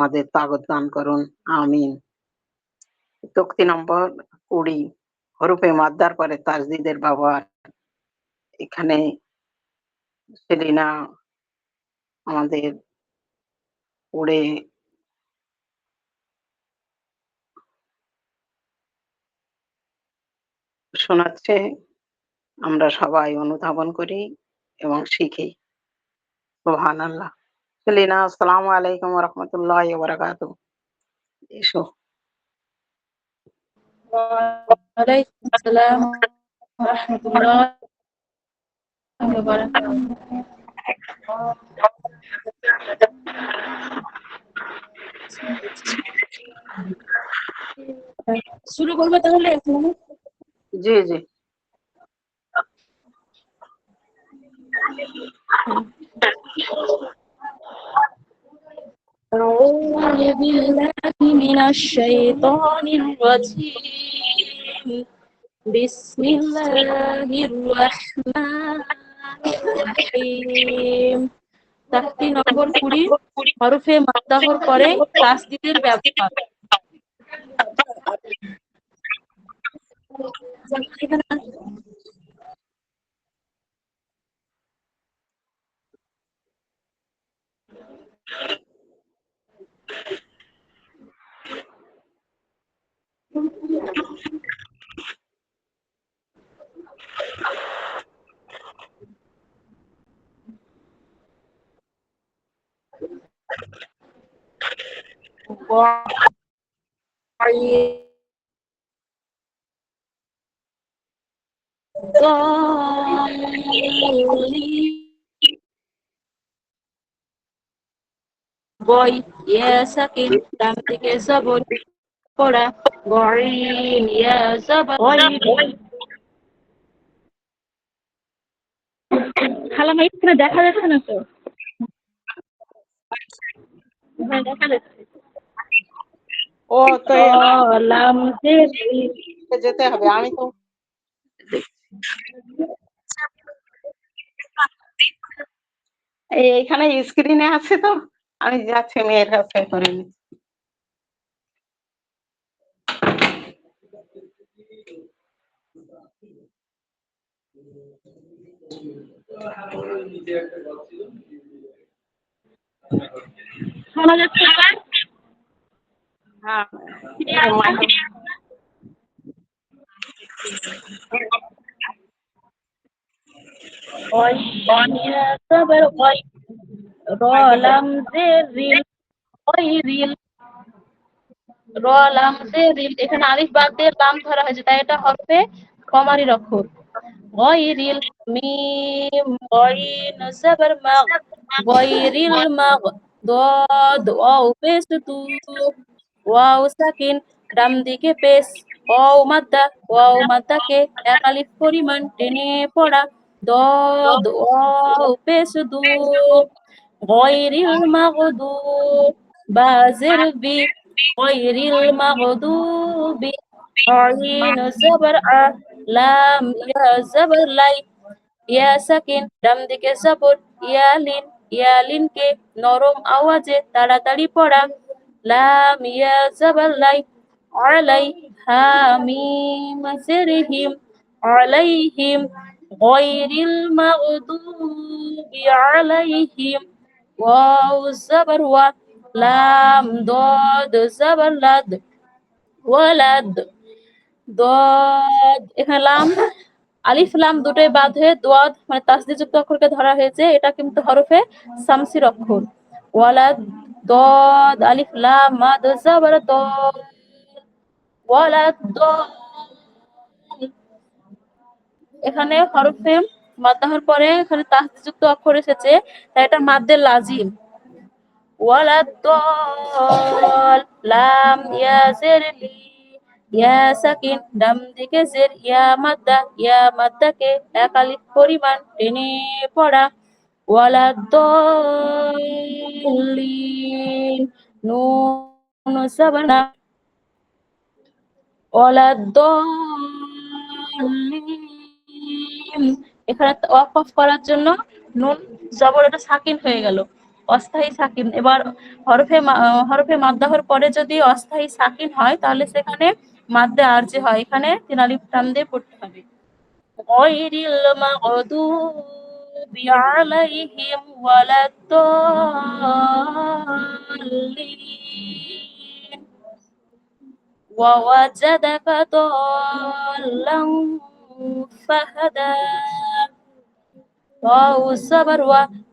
আমাদের তাকত দান করুন, আমিন। তক্তি নম্বর 20, হরফে মাদ্দার পরে তাজদিদের ব্যবহার। এখানে সেলিনা আমাদের পড়ে শোনাচ্ছে, আমরা সবাই অনুধাবন করি এবং শিখি। সুবহানাল্লাহ। সেলিনা, আসসালামু আলাইকুম ওয়া রাহমাতুল্লাহি ওয়া বারাকাতুহু। এসো। ওয়ালাইকুম আসসালাম ওয়া রাহমাতুল্লাহি ওয়া বারাকাতুহু। শুরু করবে তাহলে? জি জি। أعوذ بالله من الشيطان الرجيم. بسم الله الرحمن الرحيم. তাহতি নম্বর 20, হরফে মাদ্দাহর পরে তাসদীদের ব্যবহার। বয় ইয়া সাকিন, ডান থেকে জবর পড়া, গইন ইয়া জবর গইন। খালামা এখানে দেখা যাচ্ছে না তো? হ্যাঁ দেখা যাচ্ছে। ও তো লাম যেতে হবে, আমি তো এইখানে স্ক্রিনে আছে তো, আমি যাচ্ছি মেয়ের কাছে করে নিচ্ছি। শোনা যাচ্ছে এবার? হ্যাঁ, এখানে আলিফ বাদ দিয়ে লাম ধরা হয়েছে, তাই এটা হরফে কমারির অক্ষর। গয়রিল মিম গয়িন জবর মাগ, গয়রিল মাগ, দদ ওয়াও পেশ তু, ওয়াও সাকিন, ডান দিকে পেশ, ওয়াও মাদ্দাকে এক আলিফ পরিমাণ টেনে পড়া, দদ ওয়াও পেশ দু, গয়রিল মাগদুব, বাজের বি, গয়রিল মাগদুবি, আইন জবর আ, লাম ইয়া জবর লাই, ইয়া সাকিন, ডান দিকে জবর, ইয়ালিনকে নরম আওয়াজে তাড়াতাড়ি পড়া, লাম ইয়া জবর লাই, আলাই, হা মিম জেরহিম, আলাইহিম, গায়রিল মাগদুবি আলাইহিম, ওয়াও জবর ওয়া, লাম দদ জবর লাদ, ওয়ালাদ, দদ। এখানে লাম আলিফ লাম দুটোই বাদ হয়ে দোয়াদ মানে তাসদীদযুক্ত অক্ষরকে ধরা হয়েছে, এটা কিন্তু হরফে শামসির অক্ষর। ওয়ালাদ, দদ আলিফ লাম মাদ জবর দ, ওয়ালাদ দ। এখানে হরফে মাদ্দাহর পরে এখানে তাসদীদযুক্ত অক্ষর এসেছে, তাই এটা মাদ্দে লাজিম। ওয়ালাদ দল, লাম ইয়া জের লি, ইয়া সাকিন, ডান দিকে জের, ইয়া মাদ্দাকে এক আলিফ পরিমাণ টেনে পড়া, ওয়ালাদ দলিন, নুন জবর না, ওয়ালাদ দলিন। এখানে ওয়াকফ করার জন্য নুন জবর এটা সাকিন হয়ে গেল, অস্থায়ী সাকিন। এবার হরফে মাদ্দাহর পরে যদি অস্থায়ী সাকিন হয় তাহলে সেখানে মাদ্দে আরজি হয়, এখানে 3 আলিফ টান দিয়ে পড়তে হবে। গয়রিল মাগদুবি আলাইহিম ওয়ালাদ-দাল্লিন। ووجدك ضالا فهدى. واو زبر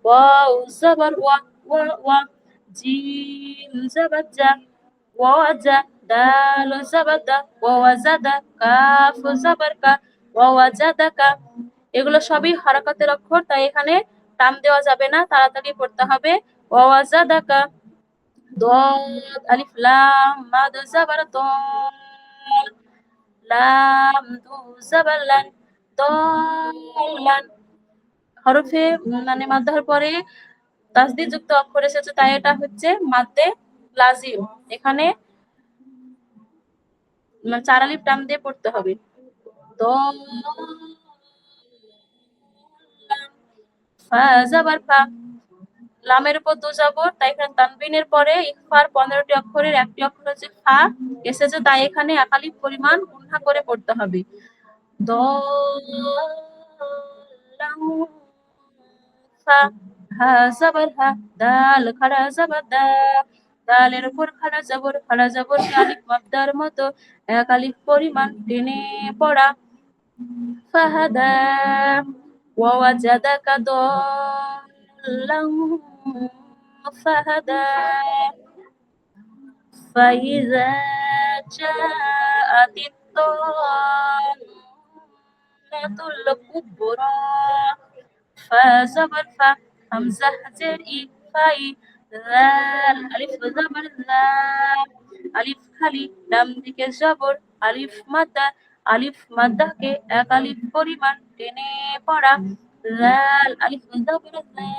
واو زبر و جيم زبر جا ووجا دال زبر دا ووزد কাফ জবর কা ওয়াজাদাকা। এগুলো সবই হারাকাতের অক্ষর, তাই এখানে টান দেওয়া যাবে না, তাড়াতাড়ি পড়তে হবে। ওয়াজাদাকা ضاد ألف لام مد زبر طال লাম দু জবর লান দলান। হরফে মানে মাদ্দার পরে তাসদিদ যুক্ত অক্ষর এসেছে, তাই এটা হচ্ছে মাদ্দে লাজিম। এখানে 4 আলিফ টান দিয়ে পড়তে হবে। ফা জবর ফা, লামের উপর দু জবর, তাই এখানে তানবিনের পরে ইখফার 15টি অক্ষরের একটি অক্ষর হচ্ছে ফা এসেছে, তাই এখানে 1 আলিফ পরিমাণ গুণা করে পড়তে হবে। দলাম ফা হা জবর হা দাল খাড়া জবর দা, দালের উপর খাড়া জবর আলিফ মাদ্দার মতো 1 আলিফ পরিমাণ টেনে পড়া। ফাহাদা ওয়াজাদাকা দাল্লাম ফাহাদা। فإذا جاءت الطامة الكبرى فزبر فا همزة زر إي فاي ذال ألف زبر ذا ألف খালি ডান দিকে জবর আলিফ মাদ্দাকে 1 আলিফ পরিমাণ টেনে পড়া। ذال ألف زبر ذا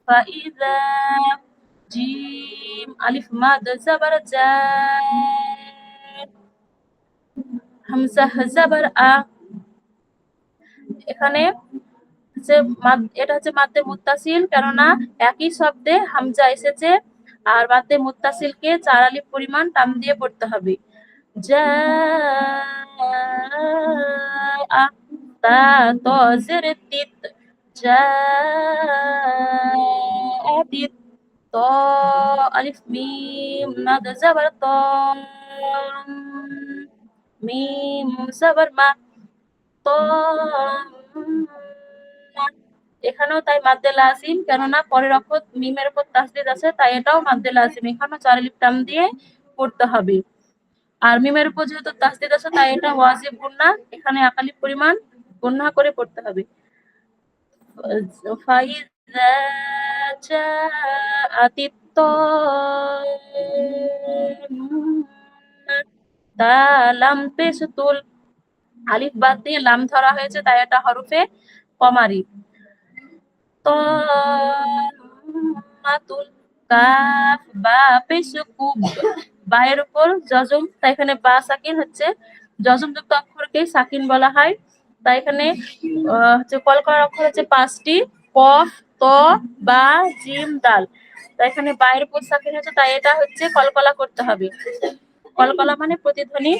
فإذا জিম আলিফ মাদ জবর জা হামজা জবর আ। এখানে এটা হচ্ছে মাদ্দে মুত্তাসিল, কেননা একই শব্দে হামজা এসেছে, আর মাদ্দে মুত্তাসিলকে 4 আলিফ পরিমাণ টান দিয়ে পড়তে হবে। জা আ তা ত জের তিত জা আতিত ত আলিফ মিম মাদ জবর ত মিম জবর মা ত। এখানেও তাই মাদ্দে লাজিম, কেননা পরের অক্ষর মিমের উপর তাসদিদ আছে, তাই এটাও মাদ্দে লাজিম, এখানেও 4 আলিফ টান দিয়ে পড়তে হবে। আর মিমের উপর যেহেতু তাসদিদ আছে তাই এটা ওয়াজিব গুন্না, এখানে 1 আলিফ পরিমাণ গুন্না করে পড়তে হবে। ফাইযা জাআতিত তাম্মা, তা লাম পেশ তুল, আলিফ বাদ দিয়ে লাম ধরা হয়েছে, তাই এটা হরফে কমারি। তাম্মাতুল কাফ বা পেশ কুব, বায়ের উপর জজম, তাই এখানে বা সাকিন হচ্ছে, জজম যুক্ত অক্ষরকে সাকিন বলা হয়। তাই এখানে হচ্ছে কলকলার অক্ষর হচ্ছে 5টি, কফ ত বা জিম দাল, তাই এখানে বায়ের উপর সাকিন হচ্ছে, তাই এটা হচ্ছে কলকলা করতে হবে। কলকলা মানে প্রতিধ্বনি।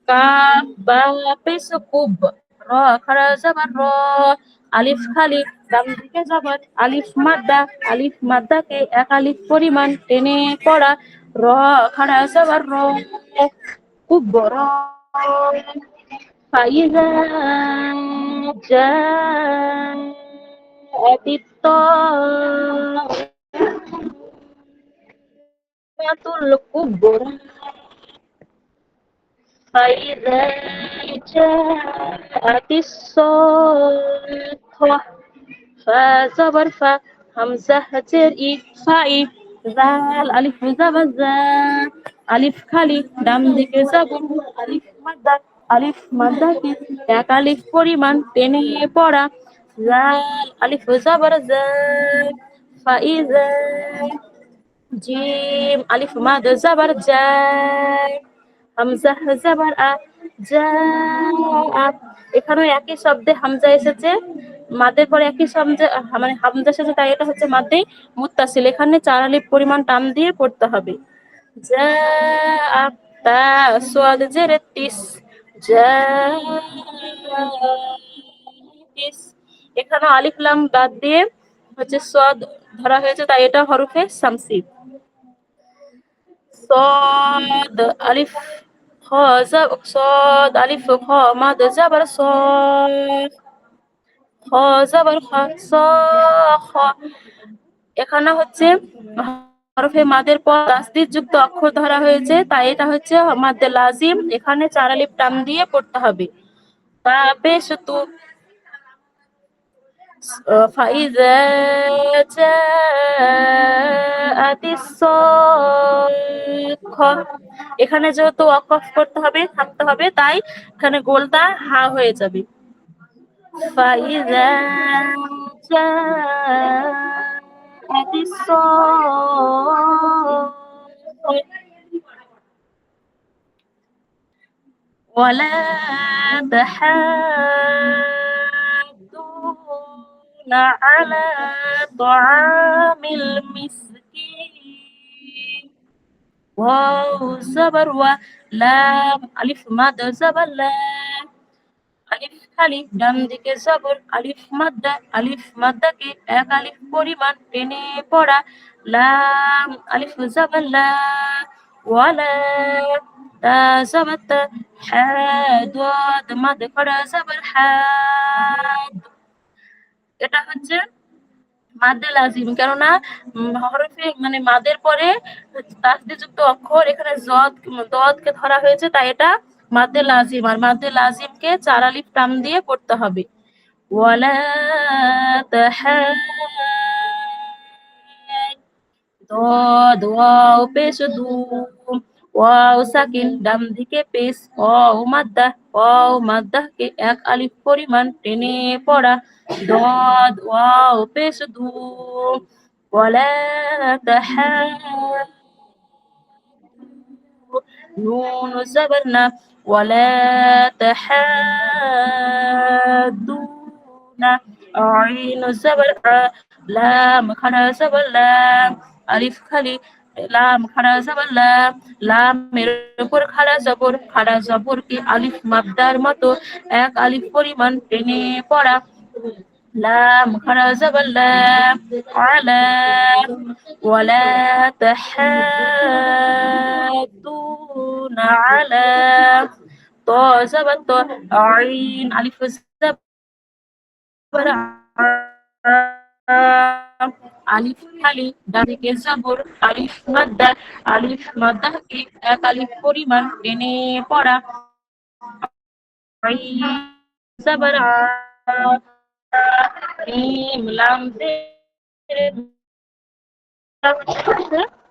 কাফ বা পেশ কুব, র খাড়া জবর র, আলিফ খালি ডান দিকে জবর আলিফ মাদ্দাকে 1 আলিফ পরিমাণ টেনে পড়া। র খাড়া জবর র কুবরা। ফাইযা জাআতিত তাম্মাতুল কুবরা। فإذا جاءت الصاخة فزبر ف همزة زر إي فاي ذال ألف زبر ذا ألف খালি ডান দিকে জবর আলিফ মাদ্দাকে 1 আলিফ পরিমাণ টেনে পড়া। জাল আলিফ জবর জা ফাইযা জিম আলিফ মাদ জবর জা হামজা জবর আ জা। এখানে একই শব্দে হামজা এসেছে, মাদের পরে একই মানে হামজার সাথে, তাই এটা হচ্ছে মাদে মুত্তাসিল। এখানে 4 আলিফ পরিমাণ টান দিয়ে পড়তে হবে। যা তা সোয়াদ জেরে তিস, যা তিস। এখানে আলিফ লাম বাদ দিয়ে হচ্ছে সোয়াদ ধরা হয়েছে, তাই এটা হরফে শামসি। صاد ألف خاء صاد ألف خاء مد زبر صاد خاء زبر خاء صا خا। এখানে হচ্ছে হরফে মাদের পর তাসদীদ যুক্ত অক্ষর ধরা হয়েছে, তাই এটা হচ্ছে মাদ্দে লাজিম। এখানে 4 আলিফ টান দিয়ে পড়তে হবে। বেশ তো فإذا جاءت الصاخة, এখানে যেহেতু ওয়াকফ করতে হবে, থাকতে হবে, তাই এখানে গোলটা হা হয়ে যাবে। فإذا جاءت الصاخة ولا تحاضون على طعام المسكين واو زبر ولام ألف مد زبر لام আলিফ খালি ডান দিকে জবর আলিফ মাদ্দাকে এক আলিফ পরিমাণ টেনে পড়া লাম আলিফ জবর লা ওয়ালা তা জবর তা হা দাদ মাদ করা জবর হাদ। এটা হচ্ছে মাদ্দে লাজিম, কেননা হরফে মানে মাদের পরে তাসদীদ যুক্ত অক্ষর, এখানে দদকে ধরা হয়েছে, তাই এটা মাদ্দে লাজিম। আর মাদ্দে লাজিমকে 4 আলিফ টান দিয়ে পড়তে হবে। ওয়ালা তাহাদ ওয়াও পেশ দু ওয়াও সাকিন ডান দিকে পেশ ওয়াও মাদ্দাকে এক আলিফ পরিমাণ টেনে পড়া দদ ওয়াও পেশ দু ওয়ালা তাহাদ নুন জবর না ওয়ালা তাহাদুনা আইন জবর লাম খাড়া জবর লাম আলিফ খালি লাম খাড়া জবর লাম লামের উপর খাড়া জবরকে আলিফ মাদ্দার মতো এক আলিফ পরিমাণ টেনে পড়া লাম খাড়া জবর লাম আলা ওয়ালা তাহাদুনা আলা তো জবর তো আইন আলিফ জবর আলিফ খালি ডানদিকে জবর আলিফ মাদ্দাকে এক আলিফ পরিমাণ টেনে পড়া জবর মিম লাম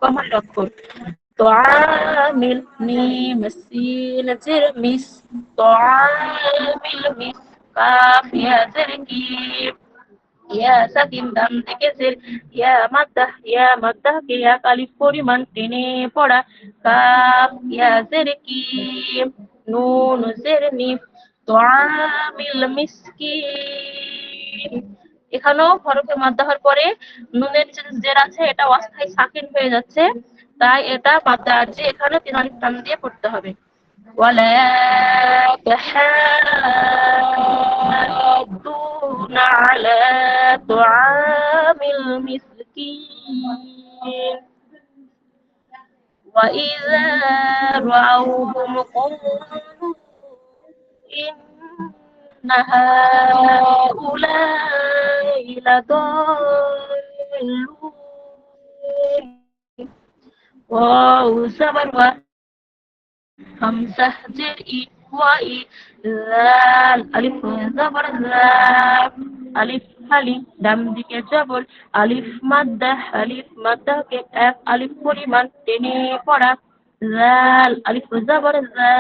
কমল অক্ষর তোআমিল মিম সিন জির মিস তোআমিল মিস কাফ ইয়া জির কি ইয়া সাকিন দাম থেকে জের ইয়া মাদ্দাহ কে এক আলিফ পরিমাণ টেনে পড়া কাফ ইয়া জের কি নুন জের নিফ তোআমিল মিসকিন। এখানেও হরফে মাদ্দাহর পরে নুনের নিচে জের আছে, এটা অস্থায়ী সাকিন হয়ে যাচ্ছে, তাই এটা মাদ্দা আরজি এখানে 3 আলিফ টান দিয়ে পড়তে হবে। ولا تحاضون على طعام المسكين وإذا رأوهم قالوا إن هؤلاء لضالون واو زبر হামজাহ জের ই ওয়া ই লাল আলিফ জবর লাম আলিফ খালি ডান দিকে জবর আলিফ মাদ্দাকে এক আলিফ পরিমাণ টেনে পড়া লাল আলিফ জবর লা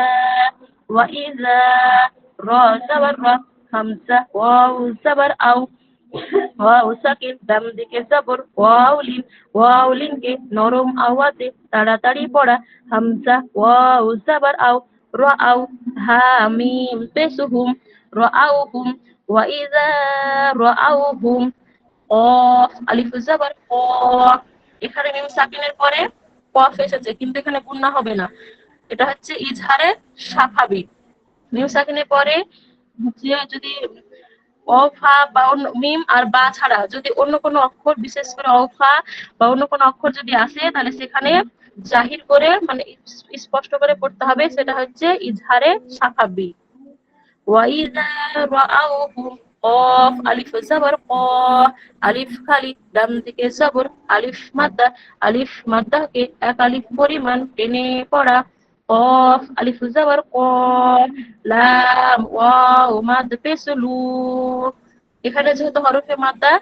ওয়া ইযা রা জবর রা হামজা ওয়াও জবর আও ওয়াও সাকিন ডান দিকে জবর ওয়াউলিন কে নরম আওয়াজে তাড়াতাড়ি পড়া হামজা ওয়াও জবর আও রাআউ, হা মিম পেশ হুম, রাআউহুম, ওয়া ইযা রাআউহুম, কফ আলিফ জাবার ক। এখানে মিম সাকিনের পরে কফ এসেছে, কিন্তু এখানে গুণনা হবে না, এটা হচ্ছে ইজহারে স্বাভাবিক। মিম সাকিনের পরে যদি অফা বা অন্য মিম আর বা ছাড়া যদি অন্য কোনো অক্ষর, বিশেষ করে অফা বা অন্য কোনো অক্ষর যদি আসে, তাহলে সেখানে জাহির করে মানে স্পষ্ট করে পড়তে হবে, সেটা হচ্ছে ইজহারে স্বাভাবিক। ওয়াইদা রাআউহুম, কফ আলিফ জবর ক, আলিফ খালি, ডান দিকে জবর, আলিফ মাদ্দাকে এক আলিফ পরিমাণ টেনে পড়া, কফ আলিফ জবর ক, লাম ওয়াও মাদ পেশ লু। এখানে যেহেতু হরফে মাদ্দা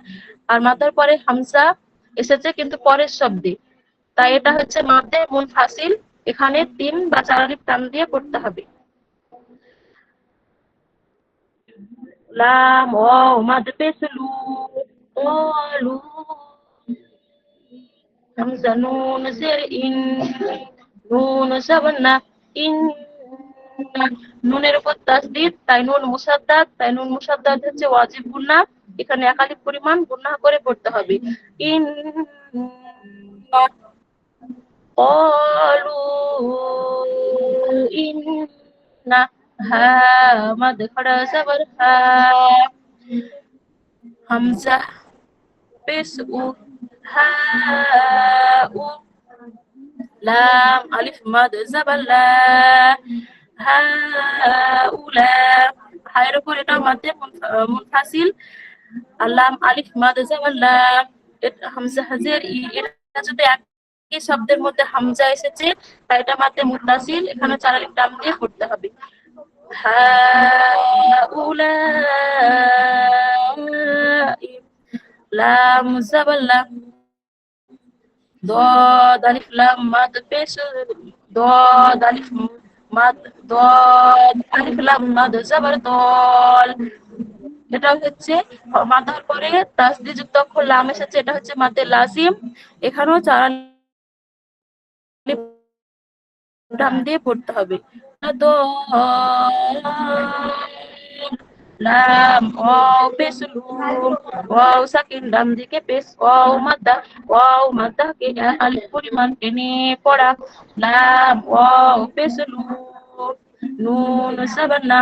আর মাদ্দার পরে হামজা এসেছে কিন্তু পরের শব্দে, তাই এটা হচ্ছে মাদ্দে মুনফাসিল, এখানে 3 বা 4 আলিফ টান দিয়ে পড়তে হবে। লাম ওয়াও মাদ পেশ লু, ক্বালু, হামজা নুন জের ইন, নুন জবর না, ইন, নুনের উপর তাসদীদ, তাই নুন মুসাদ্দাদ, তাই নুন মুসাদ্দাদ হচ্ছে ওয়াজিব গুন্না, এখানে এক আলিফ পরিমাণ গুন্না করে পড়তে হবে। ইন, ক্বালু ইন্না, হা মাদ খড়া জবর হা, হামজা পেশ উ, হা উ, লাম আলিফ মাদ জবর লা, হা উলা। হায়ের উপর এটা মাদ্দে মুনফাসিল, আর লাম আলিফ মাদ জবর লা, হামজা হাজের ই, এটা যদি একই শব্দের মধ্যে হামজা এসেছে তাই এটা মাদ্দে মুত্তাসিল, এখানে 4 আলিফ টান দিয়ে পড়তে হবে। হা উলা, লাম জবর লা, ضاد ألف لام ماد পেশ, ضاد ألف মাদ, ضاد ألف لام মাদ জবর দল। এটা হচ্ছে মাদার পরে তাসদীদ যুক্ত অক্ষর লাম এসেছে, এটা হচ্ছে মাদ্দে লাজিম, এখানেও 4 আলিফ টান দিয়ে পড়তে হবে। লাম ওয়াও পেশ লু, ওয়াও সাকিন ডান দিকে পেশ, ওয়াও মাদ্দাকে আলিফ পরিমাণ টেনে পড়া, লাম ওয়াও পেশ লু, নুন সাবার না,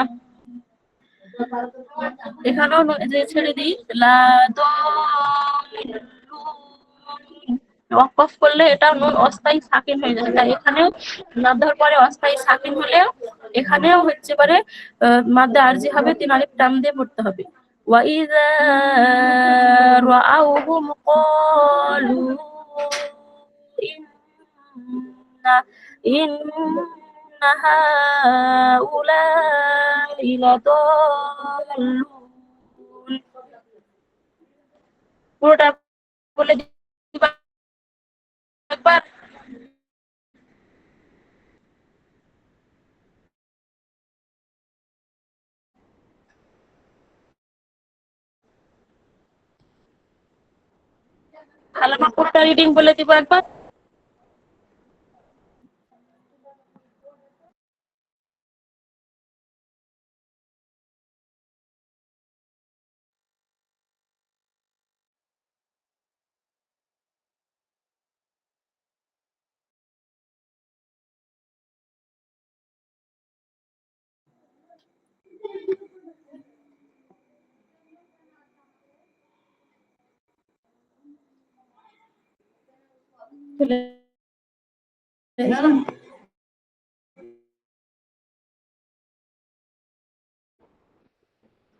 এখানেও যে ছেড়ে দিই, লা ওয়াকফ করলে এটা নুন অস্থায়ী সাকিন হয়ে যায়, তাই এখানেও মাদ্দার পরে অস্থায়ী সাকিন হলেও এখানেও হচ্ছে পারে মাদ্দা আরজি হবে, 3 আলিফ টান দিয়ে পড়তে হবে। ওয়াইযা রাআউহুম ক্বালু ইন্না, ইন্না হাউলাই লাদাল্লুন। পুরোটা বলে দিবা একবার। হালামা পুরোটা রিডিং বলে দিবা একবার।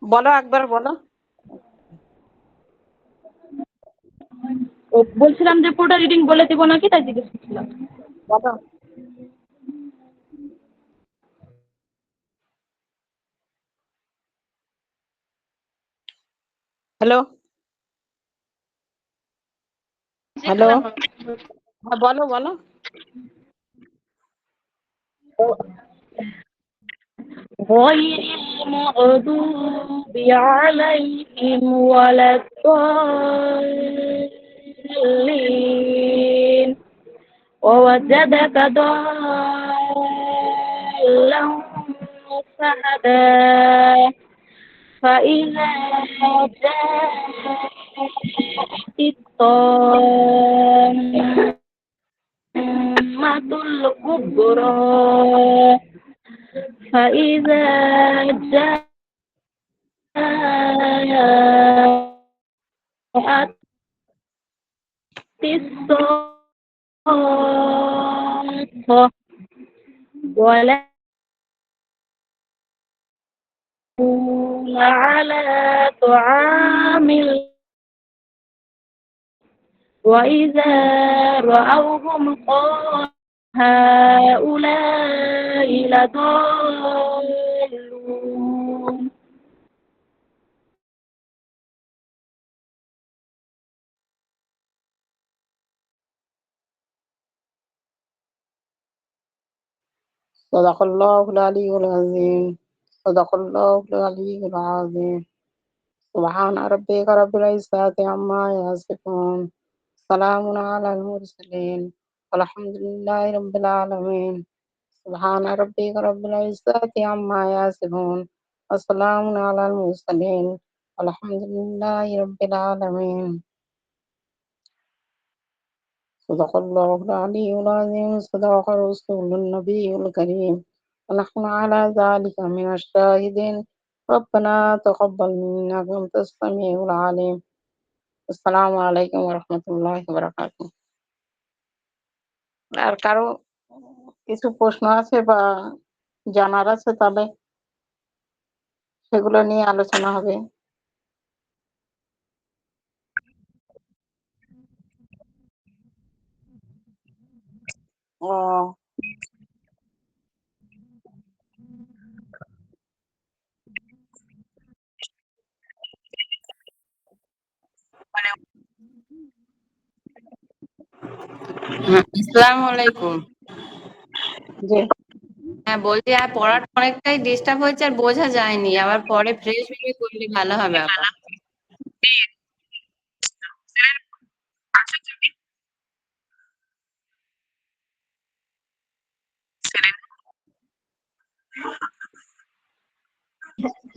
বলো একবার বলো। বলছিলাম যে পুরোটা রিডিং বলে দিব নাকি, তাই জিজ্ঞেস করছিলাম। বলো। হ্যালো, হ্যালো, হ্যাঁ বলো বলো। غير المغضوب عليهم ولا الضالين ووجدك ضالا فهدى فإذا جاءت الطامة الكبرى فإذا جاءت الصاخة ولا على طعام وإذا رأوهم قالوا هؤلاء لضالون صدق الله العلي العظيم. صدق الله العلي العظيم. سبحان ربك رب العزة عما يصفون. سلام على المرسلين والحمد لله رب العالمين. سبحان ربك رب العزة عما يصفون وسلام على المرسلين والحمد لله رب العالمين. صدق الله العلي العظيم. صدق رسول النبي الكريم ونحن على ذلك من الشاهدين. ربنا تقبل منا أنت السميع العليم. আসসালামু আলাইকুম রহমতুল্লাহি বারাকাতুহু। আর কারো কিছু প্রশ্ন আছে বা জানার আছে তাহলে সেগুলো নিয়ে আলোচনা হবে। ও আসসালামু আলাইকুম। যে হ্যাঁ, বলছি আর পড়াটা অনেকটাই ডিস্টার্ব হয়েছে আর বোঝা যায়নি। আবার পরে ফ্রেশ ভেবে করলে ভালো হবে আপা।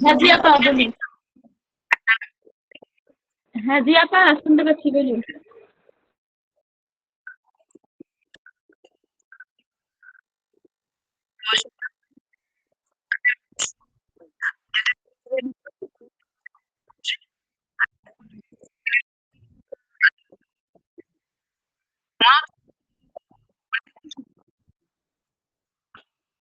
হ্যাঁ জি আপা বলুন। হ্যাঁ জি আপা শুনতে পাচ্ছি বলুন।